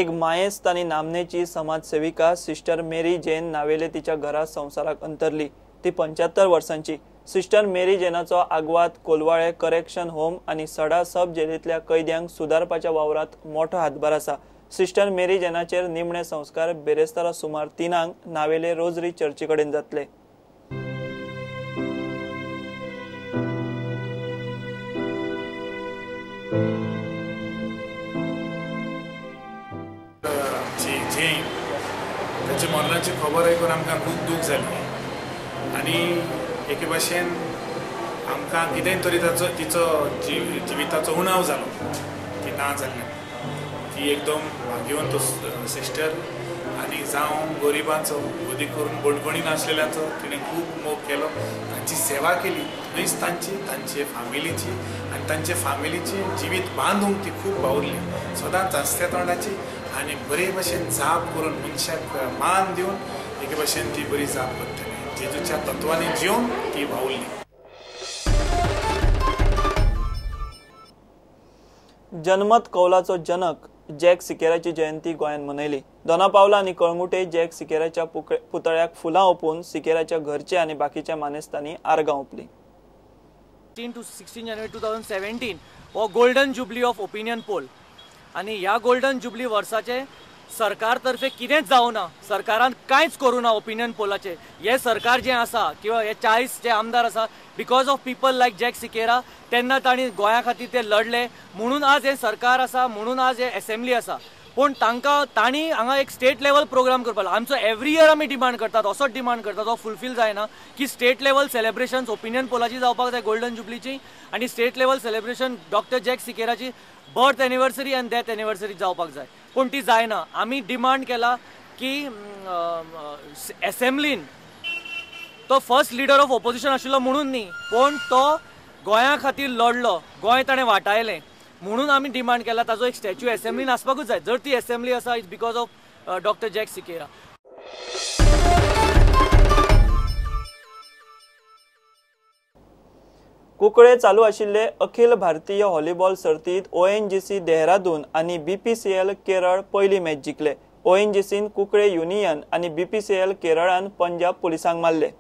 एक मायेस्त आनी नामनेची समाजसेविका सिस्टर मेरी जेन नावेले तिच्या घरा संवसाराक अंतरली। ती 75 वर्सांची। सिस्टर मेरी जेनाचो आग्वाद कोलवाळे करेक्शन होम आनी सडा सब जेलींतल्या कैद्यांक सुदारपाच्या वावरात मोठो हातभार आसा। सिस्टर मेरी जेनाचेर निमणे संस्कार बेरेस्तारा सुमार 3 नावेले रोजरी चर्ची कडेन जातले। त्याची मरणाची खबर ऐकून आमकां खूब दूख जाली आनी एके भाशेन आमकां कितेंय तरी तिचो जिविताचो उणाव जालो ती ना जाल्ली। ती एकदम भाग्यवंत सिस्टर आनी जावं गरिबांचो मदीं करून बडबडी नासलेल्यांचो तिणें खूब मोग केलो। तांची सेवा केली नुयच तांचे फामिलीची आनी तांचे फामिलीची जिवीत बांदूंक ती खूब वावुरली। सदांच हास्या तोंडाची आनी बरे भशेन जाप करून मनशाक मान दिवन एके भशेन ती बरी जाप करतली। जेजूच्या तत्वांनी जिवन ती वावुरली। जनमत कौलाचो जनक जॅक सिकेराची जयंती गोंयांत मनयली। दोनापावला आनी कळंगुटे जॅक सिकेराच्या पुतळ्याक फुलां ओंपून सिकेराच्या घरचे आनी बाकीच्या मानेस्तांनी आर्गां ओंपली। 15 to 16 January 2017 हो golden jubilee of opinion poll आनी ह्या गोल्डन जुबली वर्साचे सरकार तर्फे कितेंच जावना, सरकारान कांयच करूं ना ओपिनियन पोलाचे। हे सरकार जे आसा किंवा हे 40 जे आमदार आसा because of people like jack Sequeira तेन्ना तांणी गोंया खातीर ते लढले म्हणून आज हे सरकार आसा, म्हणून आज हे असेंब्ली आसा। पूण तांणी हांगा एक स्टेट लेवल प्रोग्राम करपाक आमचो एवरी इयर आमी डिमांड करतात, असोच डिमांड करतात, हो फुलफील जायना की स्टेट लेवल सेलिब्रेशन्स ओपिनियन पोलाची जावपाक जाय गोल्डन जुबलीची आनी state level celebration doctor Jack सिकेराची बर्थ एनिवर्सरी आनी डेथ एनिवर्सरी जावपाक जाय, पूण ती जायना। आमी डिमांड केला की असेंब्लीन तो फर्स्ट लिडर ऑफ ऑपोजिशन आशिल्लो म्हणून न्ही, पण तो गोंया खातीर लढलो, गोंय ताणें वाटायलें म्हणून आमी डिमांड केला ताजो एक स्टॅच्यू असेंब्लीन आसपाकूच जाय। जर ती असेंब्ली आसा it's because of doctor jack Sequeira. Cuncolim चालू आशिल्ले अखिल भारतीय व्हॉलीबॉल सर्तीत ONGC देहरादून आनी BPCL केरळ पयली मॅच जिखले। ONGCन कुंकळे युनियन आनी BPCL केरळान पंजाब पुलिसांक मारले।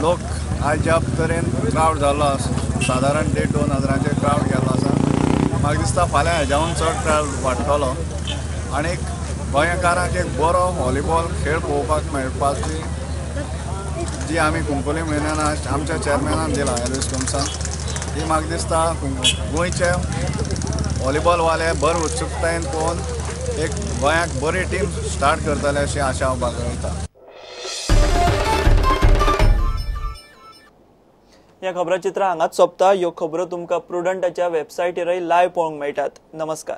लोक आज ज्या तरेन क्राउड जाल्लो आसा, सादारण 1,500-2,000 क्राउड गेल्लो आसा। म्हाका दिसता फाल्यां हेज्याहून चड क्राउड वाडटलो आनीक गोंयकारांक एक बरो व्हॉलीबॉल खेळ पळोवपाक मेळपाची जी आमी कुंकोली म्हयन्यान आमच्या चॅरमॅनान दिला एलवीस कमसान ती म्हाका दिसता गोंयचे व्हॉलीबॉल वाले बरे उत्सुकतायेन पळोवन एक गोंयाक बरी टीम स्टार्ट करतले अशी आशा हांव बाळगता. ह्या खबराचित्रां हांगाच सोंपता. ह्यो खबरो तुमकां प्रुडंटाच्या वेबसायटीरय लायव्ह पळोवंक मेळटात. नमस्कार.